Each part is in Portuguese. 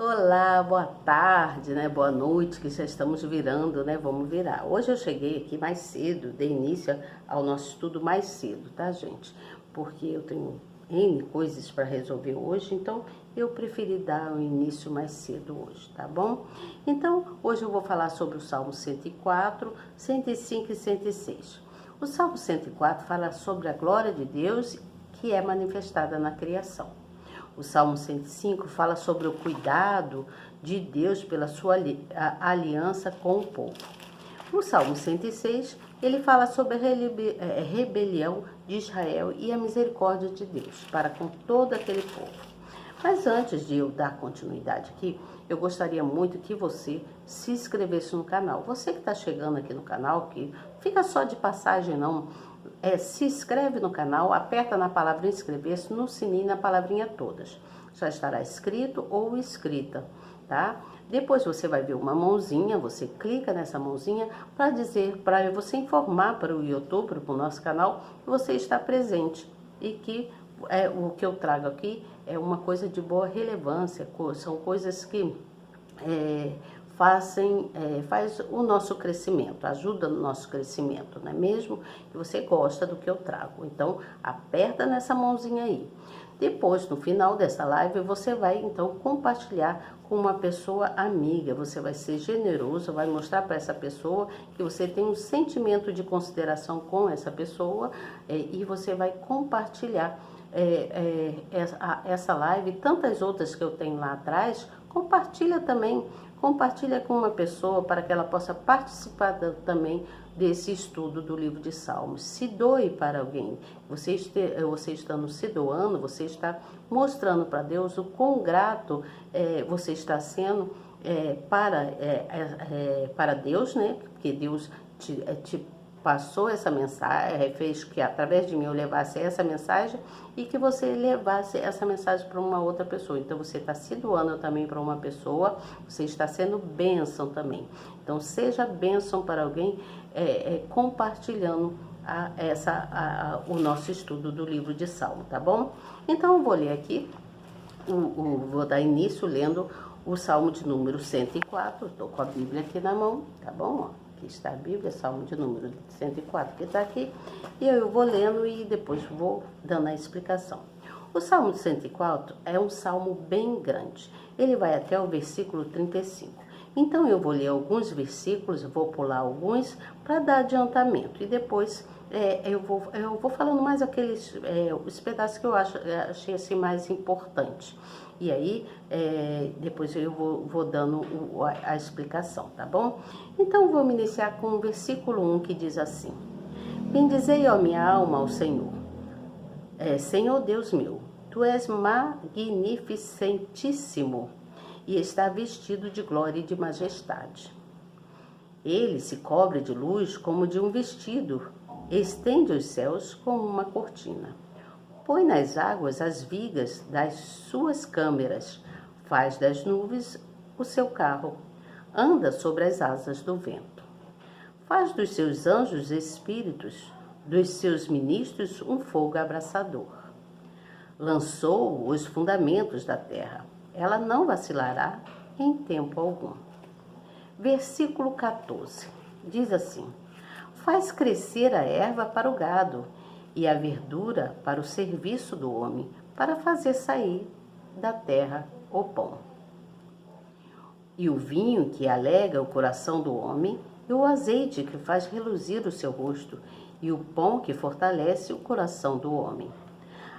Olá, boa tarde, né? Boa noite, que já estamos virando, né? Vamos virar. Hoje eu cheguei aqui mais cedo, dei início ao nosso estudo mais cedo, tá, gente? Porque eu tenho N coisas para resolver hoje, então eu preferi dar o início mais cedo hoje, tá bom? Então, hoje eu vou falar sobre o Salmo 104, 105 e 106. O Salmo 104 fala sobre a glória de Deus que é manifestada na criação. O Salmo 105 fala sobre o cuidado de Deus pela sua aliança com o povo. O Salmo 106, ele fala sobre a rebelião de Israel e a misericórdia de Deus para com todo aquele povo. Mas antes de eu dar continuidade aqui, eu gostaria muito que você se inscrevesse no canal. Você que está chegando aqui no canal, que fica só de passagem não, se inscreve no canal, aperta na palavra inscrever-se, no sininho, na palavrinha todas. Já estará escrito ou escrita, tá? Depois você vai ver uma mãozinha, você clica nessa mãozinha para dizer, para você informar para o YouTube, para o nosso canal, que você está presente e que o que eu trago aqui é uma coisa de boa relevância, são coisas que faz o nosso crescimento, ajuda no nosso crescimento, não é mesmo? Que você gosta do que eu trago. Então, aperta nessa mãozinha aí. Depois, no final dessa live, você vai então compartilhar com uma pessoa amiga. Você vai ser generoso, vai mostrar para essa pessoa que você tem um sentimento de consideração com essa pessoa e você vai compartilhar essa live, tantas outras que eu tenho lá atrás, compartilha também, compartilha com uma pessoa para que ela possa participar também desse estudo do livro de Salmos. Se doe para alguém. Você estando se doando, você está mostrando para Deus o quão grato você está sendo para Deus, né? Porque Deus te passou essa mensagem, fez que através de mim eu levasse essa mensagem e que você levasse essa mensagem para uma outra pessoa. Então você está se doando também para uma pessoa, você está sendo bênção também. Então seja bênção para alguém compartilhando o nosso estudo do livro de Salmo, tá bom? Então eu vou ler aqui, vou dar início lendo o Salmo de número 104, estou com a Bíblia aqui na mão, tá bom? Ó. Aqui está a Bíblia, Salmo de número 104, que está aqui, e eu vou lendo e depois vou dando a explicação. O Salmo de 104 é um salmo bem grande, ele vai até o versículo 35. Então eu vou ler alguns versículos, vou pular alguns para dar adiantamento, e depois eu vou falando mais os pedaços que eu achei assim mais importante. E aí, depois eu vou dando a explicação, tá bom? Então, vamos iniciar com o versículo 1 que diz assim: Bendizei, ó minha alma, ao Senhor. Senhor Deus meu, Tu és magnificentíssimo e está vestido de glória e de majestade. Ele se cobre de luz como de um vestido, estende os céus como uma cortina. Põe nas águas as vigas das suas câmeras, faz das nuvens o seu carro, anda sobre as asas do vento. Faz dos seus anjos espíritos, dos seus ministros um fogo abrasador. Lançou os fundamentos da terra, ela não vacilará em tempo algum. Versículo 14, diz assim: Faz crescer a erva para o gado, e a verdura para o serviço do homem, para fazer sair da terra o pão. E o vinho que alega o coração do homem, e o azeite que faz reluzir o seu rosto, e o pão que fortalece o coração do homem.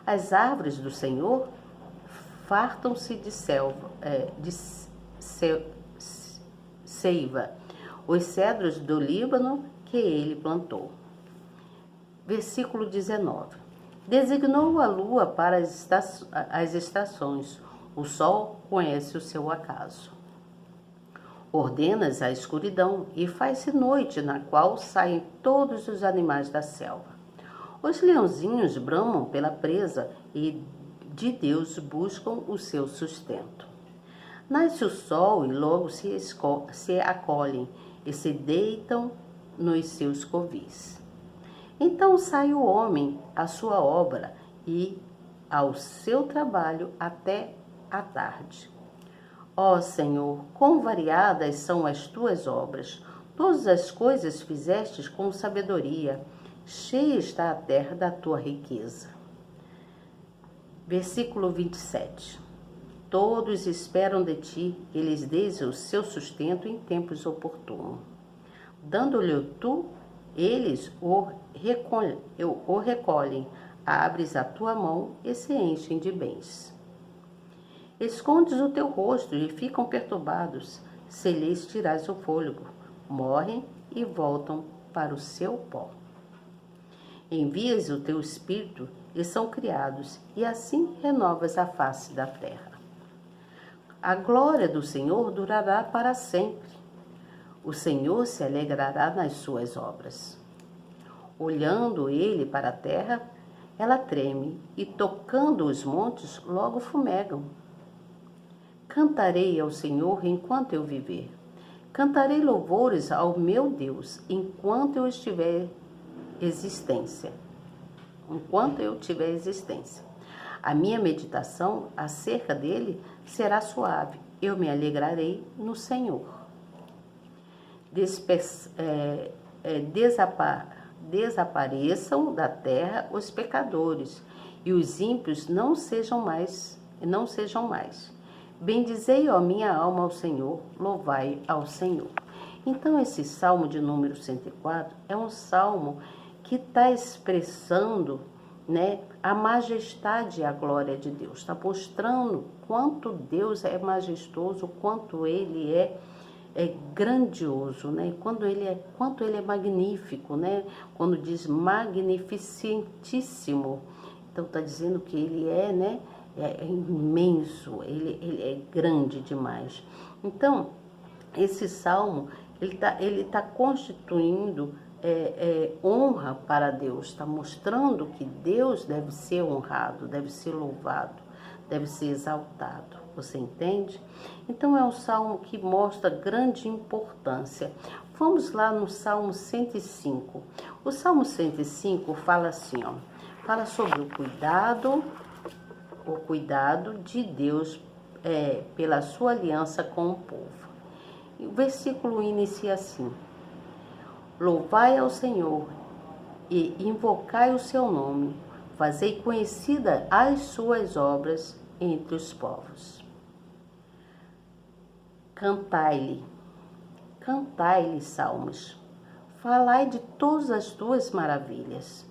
As árvores do Senhor fartam-se de seiva, os cedros do Líbano que ele plantou. Versículo 19. Designou a lua para as estações, o sol conhece o seu acaso. Ordenas a escuridão e faz-se noite, na qual saem todos os animais da selva. Os leãozinhos bramam pela presa e de Deus buscam o seu sustento. Nasce o sol e logo se acolhem e se deitam nos seus covis. Então sai o homem à sua obra e ao seu trabalho até à tarde. Ó Senhor, quão variadas são as tuas obras! Todas as coisas fizestes com sabedoria. Cheia está a terra da tua riqueza. Versículo 27. Todos esperam de ti que lhes dês o seu sustento em tempos oportunos. Dando-lhe tu, eles o recolhem. Abres a tua mão e se enchem de bens. Escondes o teu rosto e ficam perturbados, se lhes tirais o fôlego. Morrem e voltam para o seu pó. Envias o teu espírito e são criados, e assim renovas a face da terra. A glória do Senhor durará para sempre. O Senhor se alegrará nas suas obras. Olhando ele para a terra, ela treme, e tocando os montes, logo fumegam. Cantarei ao Senhor enquanto eu viver. Cantarei louvores ao meu Deus enquanto eu tiver existência. Enquanto eu tiver existência. A minha meditação acerca dele será suave. Eu me alegrarei no Senhor. Desapareçam da terra os pecadores, e os ímpios não sejam mais. Bendizei, ó minha alma, ao Senhor, louvai ao Senhor. Então, esse Salmo de número 104 é um salmo que está expressando, né, a majestade e a glória de Deus. Está mostrando quanto Deus é majestoso, quanto Ele é grandioso, né? Quanto ele é magnífico, né? Quando diz magnificentíssimo, então está dizendo que Ele é, né? É imenso, ele é grande demais. Então, esse salmo, ele tá constituindo honra para Deus, está mostrando que Deus deve ser honrado, deve ser louvado, deve ser exaltado. Você entende? Então, é um salmo que mostra grande importância. Vamos lá no Salmo 105. O Salmo 105 fala assim, ó, fala sobre o cuidado de Deus pela sua aliança com o povo. E o versículo inicia assim: Louvai ao Senhor e invocai o seu nome, fazei conhecida as suas obras entre os povos. Cantai-lhe salmos, falai de todas as tuas maravilhas.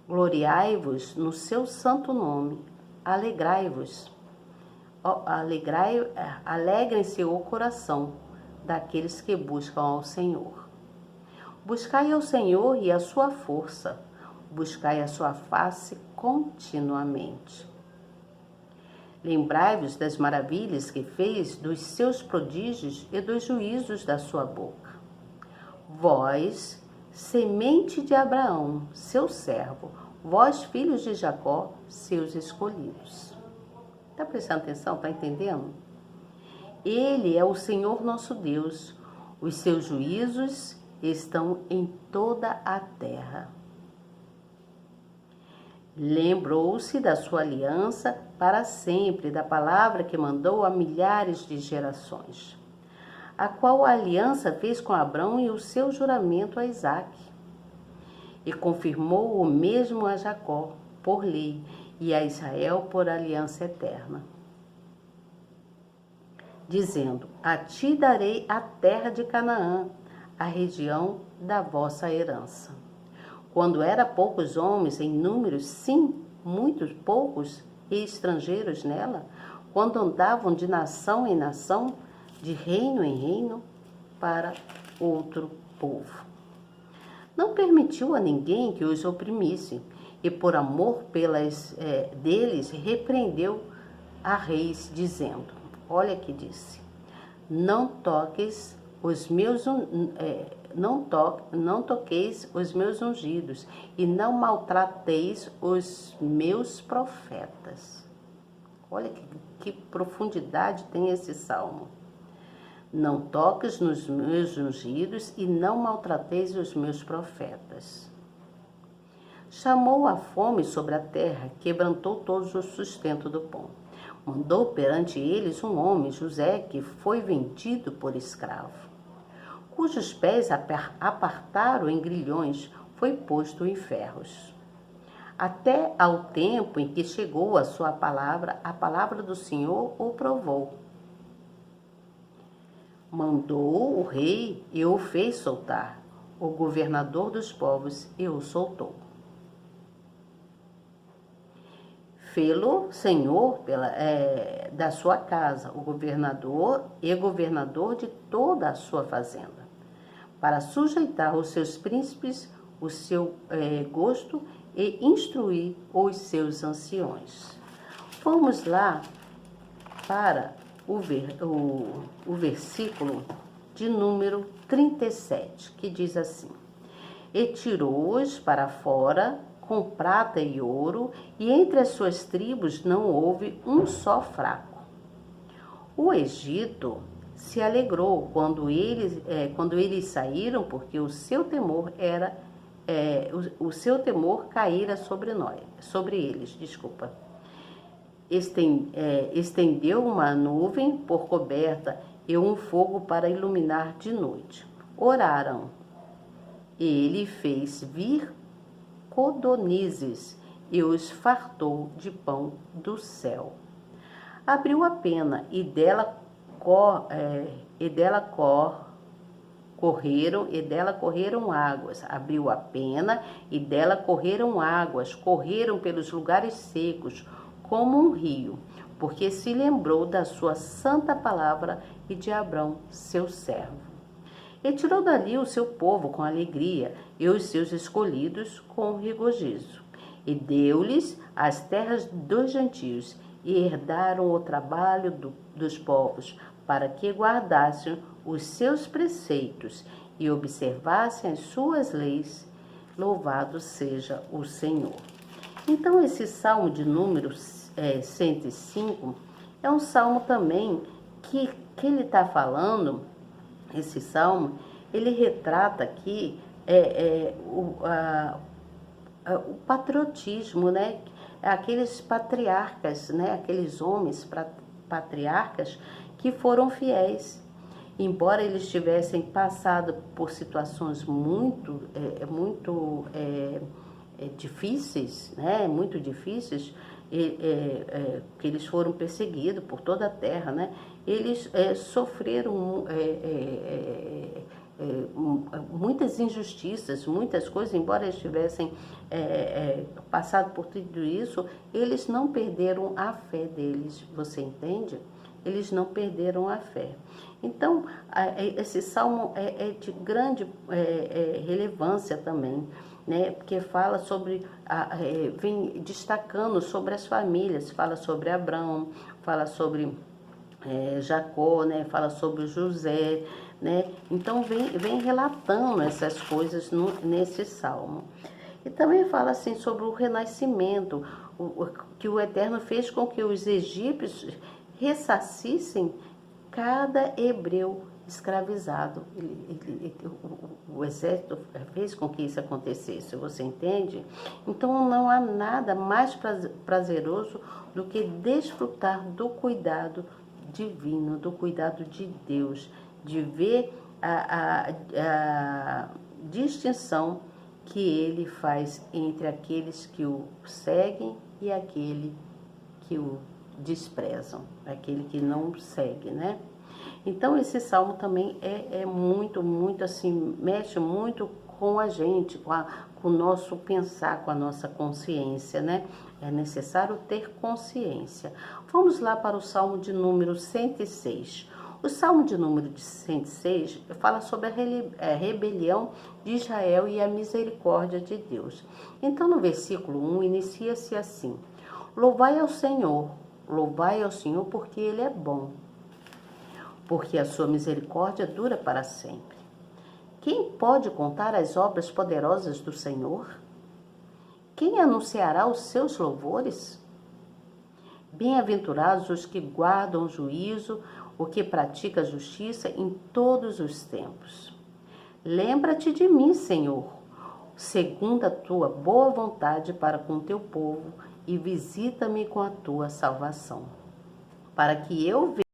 Gloriai-vos no seu santo nome, alegrai-vos. Alegrem-se o coração daqueles que buscam ao Senhor. Buscai ao Senhor e a sua força, buscai a sua face continuamente. Lembrai-vos das maravilhas que fez, dos seus prodígios e dos juízos da sua boca. Vós, semente de Abraão, seu servo, vós, filhos de Jacó, seus escolhidos. Está prestando atenção? Está entendendo? Ele é o Senhor nosso Deus. Os seus juízos estão em toda a terra. Lembrou-se da sua aliança para sempre, da palavra que mandou a milhares de gerações, a qual a aliança fez com Abrão e o seu juramento a Isaque. E confirmou o mesmo a Jacó, por lei, e a Israel por aliança eterna, dizendo: a ti darei a terra de Canaã, a região da vossa herança. Quando era poucos homens em número, sim, muitos poucos e estrangeiros nela, quando andavam de nação em nação, de reino em reino, para outro povo. Não permitiu a ninguém que os oprimisse, e por amor deles repreendeu a reis, dizendo: olha que disse, não toqueis os meus ungidos, e não maltrateis os meus profetas. Olha que profundidade tem esse salmo. Não toques nos meus ungidos e não maltrateis os meus profetas. Chamou a fome sobre a terra, quebrantou todos o sustento do pão. Mandou perante eles um homem, José, que foi vendido por escravo, cujos pés apartaram em grilhões, foi posto em ferros. Até ao tempo em que chegou a sua palavra, a palavra do Senhor o provou. Mandou o rei e o fez soltar, o governador dos povos e o soltou. Fê-lo senhor da sua casa, o governador e governador de toda a sua fazenda, para sujeitar os seus príncipes, o seu gosto e instruir os seus anciões. Vamos lá para o versículo de número 37, que diz assim: E tirou-os para fora com prata e ouro, e entre as suas tribos não houve um só fraco. O Egito se alegrou quando eles saíram, porque o seu temor caíra sobre eles. Estendeu uma nuvem por coberta e um fogo para iluminar de noite. Oraram. Ele fez vir codornizes e os fartou de pão do céu. Abriu a pena e dela correram águas. Abriu a pena e dela correram águas, correram pelos lugares secos, como um rio, porque se lembrou da sua santa palavra e de Abrão, seu servo. E tirou dali o seu povo com alegria, e os seus escolhidos com regozijo. E deu-lhes as terras dos gentios, e herdaram o trabalho dos povos, para que guardassem os seus preceitos e observassem as suas leis. Louvado seja o Senhor. Então, esse salmo de número 105 é um salmo também que ele está falando. Esse salmo, ele retrata aqui o patriotismo, né? Aqueles patriarcas, né? Aqueles homens patriarcas que foram fiéis. Embora eles tivessem passado por situações muito difíceis, né? Muito difíceis, que eles foram perseguidos por toda a terra, né? Eles sofreram muitas injustiças, muitas coisas, embora eles tivessem passado por tudo isso, eles não perderam a fé deles, você entende? Eles não perderam a fé. Então, esse salmo é de grande relevância também, né? Porque fala sobre, vem destacando sobre as famílias, fala sobre Abraão, fala sobre Jacó, né? Fala sobre José, né? Então, vem relatando essas coisas nesse salmo. E também fala assim sobre o renascimento, que o Eterno fez com que os egípcios ressarcissem cada hebreu escravizado. O exército fez com que isso acontecesse, você entende? Então não há nada mais prazeroso do que desfrutar do cuidado divino, do cuidado de Deus, de ver a distinção que ele faz entre aqueles que o seguem e aquele que o desprezam, aquele que não segue, né? Então esse salmo também é muito, muito assim, mexe muito com a gente, com o nosso pensar, com a nossa consciência, né? É necessário ter consciência. Vamos lá para o salmo de número 106. O salmo de número 106 fala sobre a rebelião de Israel e a misericórdia de Deus. Então no versículo 1 inicia-se assim: louvai ao Senhor porque Ele é bom, porque a sua misericórdia dura para sempre. Quem pode contar as obras poderosas do Senhor? Quem anunciará os seus louvores? Bem-aventurados os que guardam o juízo, o que pratica a justiça em todos os tempos. Lembra-te de mim, Senhor, segundo a tua boa vontade para com teu povo, e visita-me com a tua salvação. para que eu